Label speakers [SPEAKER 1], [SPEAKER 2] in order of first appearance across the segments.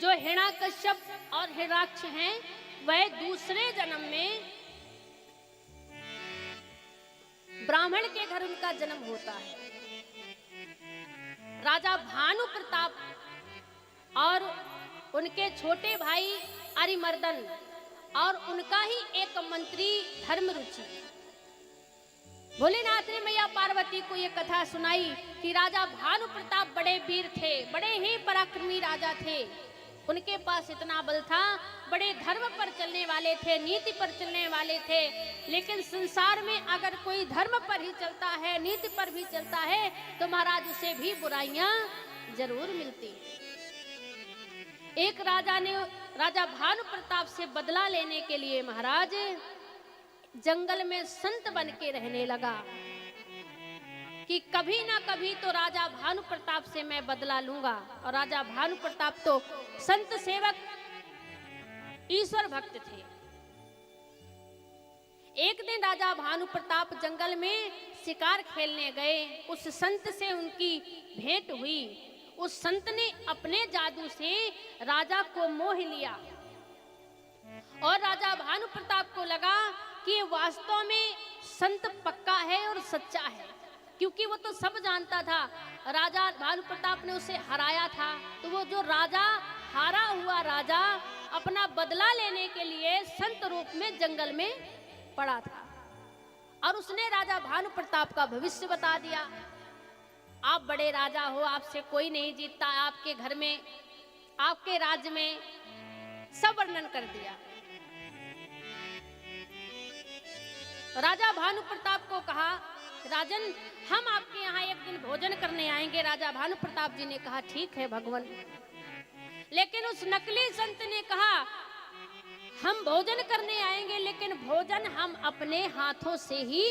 [SPEAKER 1] जो हिरण्यकश्यप और हिरण्याक्ष हैं वह दूसरे जन्म में ब्राह्मण के घर उनका जन्म होता है। राजा भानु प्रताप और उनके छोटे भाई अरिमर्दन और उनका ही एक मंत्री धर्मरुचि, भोलेनाथ ने मैया पार्वती को ये कथा सुनाई कि राजा भानु प्रताप बड़े वीर थे, बड़े ही पराक्रमी राजा थे। उनके पास इतना बल था, बड़े धर्म पर चलने वाले थे, नीति पर चलने वाले थे। लेकिन संसार में अगर कोई धर्म पर ही चलता है, नीति पर भी चलता है, तो महाराज उसे भी बुराइयां जरूर मिलती। एक राजा ने राजा भानु प्रताप से बदला लेने के लिए महाराज जंगल में संत बन के रहने लगा कि कभी ना कभी तो राजा भानु प्रताप से मैं बदला लूंगा। और राजा भानु प्रताप तो संत सेवक ईश्वर भक्त थे। एक दिन राजा भानु प्रताप जंगल में शिकार खेलने गए। उस संत से उनकी भेंट हुई। उस संत ने अपने जादू से राजा को मोह लिया और राजा भानु प्रताप को लगा कि ये वास्तव में संत पक्का है और सच्चा है, क्योंकि वो तो सब जानता था। राजा भानु प्रताप ने उसे हराया था, तो वो जो राजा हारा हुआ राजा अपना बदला लेने के लिए संत रूप में जंगल में पड़ा था। और उसने राजा भानु प्रताप का भविष्य बता दिया। आप बड़े राजा हो, आपसे कोई नहीं जीतता, आपके घर में, आपके राज्य में, सब वर्णन कर दिया। राजा भानु प्रताप को कहा, राजन हम आपके यहाँ एक दिन भोजन करने आएंगे। राजा भानु प्रताप जी ने कहा ठीक है भगवान। लेकिन उस नकली संत ने कहा हम भोजन करने आएंगे, लेकिन भोजन हम अपने हाथों से ही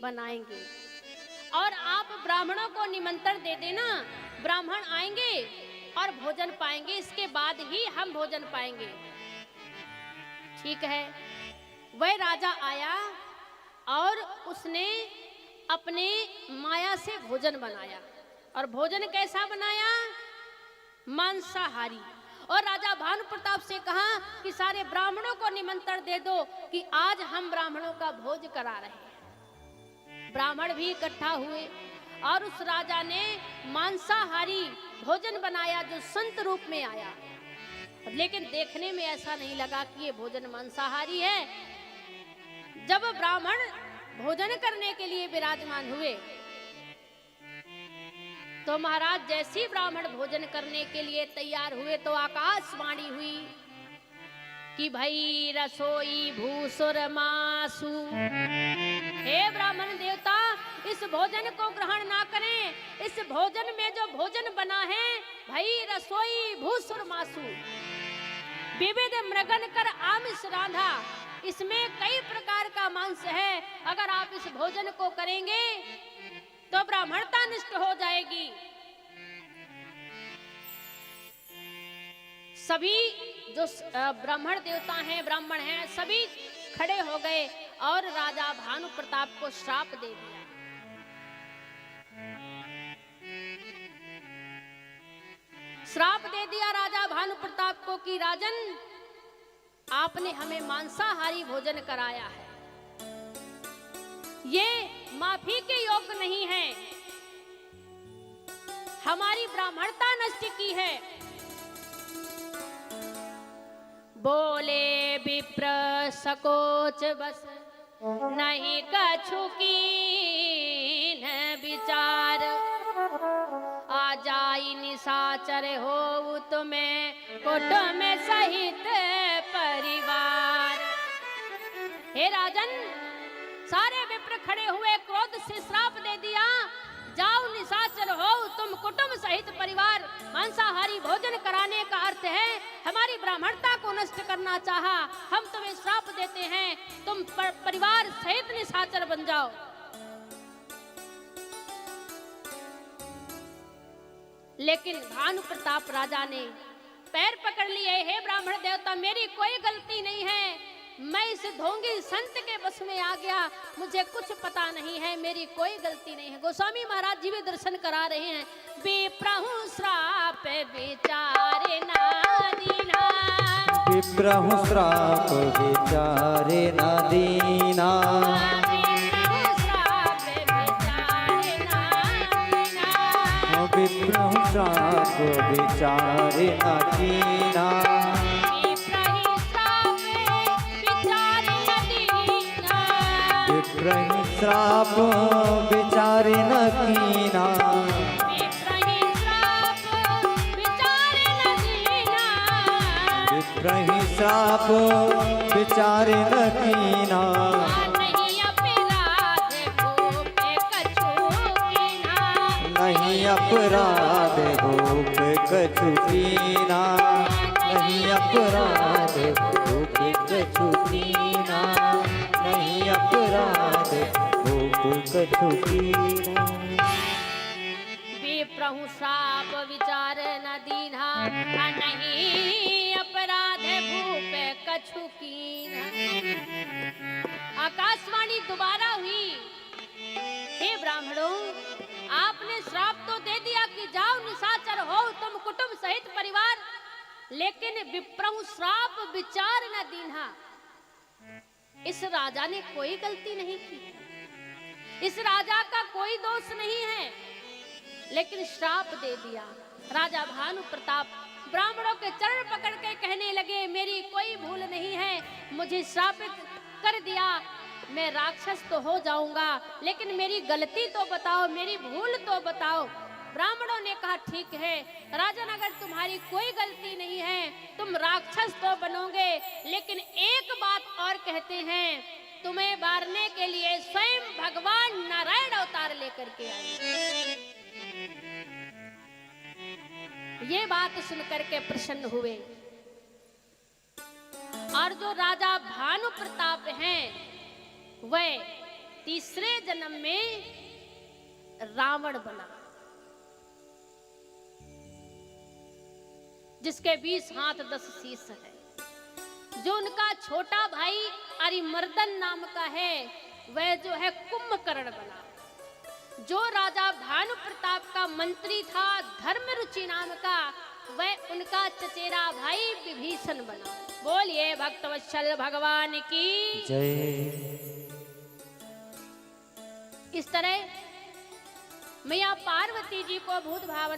[SPEAKER 1] बनाएंगे और आप ब्राह्मणों को निमंत्रण दे देना, ब्राह्मण आएंगे और भोजन पाएंगे, इसके बाद ही हम भोजन पाएंगे। ठीक है। वह राजा आया और उसने अपने माया से भोजन बनाया। और भोजन कैसा बनाया? मांसाहारी। और राजा भानु प्रताप से कहा कि सारे ब्राह्मणों को निमंत्रण दे दो कि आज हम ब्राह्मणों का भोज करा रहे हैं। ब्राह्मण भी इकट्ठा हुए और उस राजा ने मांसाहारी भोजन बनाया जो संत रूप में आया। लेकिन देखने में ऐसा नहीं लगा कि ये भोजन मांसाहारी है। जब ब्राह्मण भोजन करने के लिए विराजमान हुए तो महाराज जैसी ब्राह्मण भोजन करने के लिए तैयार हुए तो आकाशवाणी हुई कि भई रसोई भूसुर मासु। हे ब्राह्मण देवता, इस भोजन को ग्रहण ना करें। इस भोजन में जो भोजन बना है भई रसोई भूसुर मासु, विविध मृगन कर आमिष रांधा, इसमें कई प्रकार का मांस है। अगर आप इस भोजन को करेंगे तो ब्राह्मणता नष्ट हो जाएगी। सभी जो ब्राह्मण देवता हैं, ब्राह्मण हैं, सभी खड़े हो गए और राजा भानु प्रताप को श्राप दे दिया। श्राप दे दिया राजा भानु प्रताप को कि राजन आपने हमें मांसाहारी भोजन कराया है, ये माफी के योग्य नहीं है, हमारी ब्राह्मणता नष्ट की है। बोले विप्र सकोच बस नहीं कछु कीन विचार, आ जाई निशाचर हो तुम्हें कुटुंब सहित परिवार। हे राजन, सारे विप्र खड़े हुए क्रोध से श्राप दे दिया, जाओ निशाचर हो तुम कुटुंब सहित परिवार। मांसाहारी भोजन कराने का अर्थ है हमारी ब्राह्मणता को नष्ट करना चाहा, हम तुम्हें श्राप देते हैं, तुम परिवार सहित निशाचर बन जाओ। लेकिन भानु प्रताप राजा ने पैर पकड़ लिए, हे ब्राह्मण देवता मेरी कोई गलती नहीं है, मैं इस ढोंगी संत के बस में आ गया, मुझे कुछ पता नहीं है, मेरी कोई गलती नहीं है। गोस्वामी महाराज जी भी दर्शन करा रहे हैं। विप्रहु श्राप विचारे ना
[SPEAKER 2] विप्रहु श्राप विचारे न दीना। विप्रहु श्राप विचारे न कीना। विप्रहु श्राप विचारे न कीना। विप्रहु श्राप विचारे न कीना। नहीं अपराध भूप कछु कीना। नहीं अपराध भूप कछु कीना। नहीं अपराध भूप कछु कीना।
[SPEAKER 1] विप्रहु श्राप विचार न दीन्हा, नहीं अपराध भूप कछु कीन्हा। आकाशवाणी दोबारा हुई, हे ब्राह्मणों, आपने श्राप तो दे दिया कि जाओ निशाचर हो तुम कुटुंब सहित परिवार, लेकिन विप्रहु श्राप विचार न दीन्हा। इस राजा ने कोई गलती नहीं की, इस राजा का कोई दोष नहीं है, लेकिन श्राप दे दिया। राजा भानु प्रताप ब्राह्मणों के चरण पकड़ के कहने लगे, मेरी कोई भूल नहीं है, मुझे श्रापित कर दिया, मैं राक्षस तो हो जाऊंगा, लेकिन मेरी गलती तो बताओ, मेरी भूल तो बताओ। ब्राह्मणों ने कहा, ठीक है राजन, अगर तुम्हारी कोई गलती नहीं है, तुम राक्षस तो बनोगे, लेकिन एक बात और कहते हैं, तुम्हें मारने के लिए स्वयं भगवान नारायण अवतार लेकर के आए। ये बात सुनकर के प्रसन्न हुए, और जो राजा भानु प्रताप हैं वह तीसरे जन्म में रावण बना, जिसके 20 हाथ 10 शीश है। जो उनका छोटा भाई अरिमर्दन नाम का है, वह जो है कुंभकर्ण बना। जो राजा भानु प्रताप का मंत्री था धर्मरुचि नाम का, वह उनका चचेरा भाई विभीषण बना। बोलिए भक्तवत्सल भगवान की
[SPEAKER 2] जय।
[SPEAKER 1] इस तरह मैया पार्वती जी को भूत भावन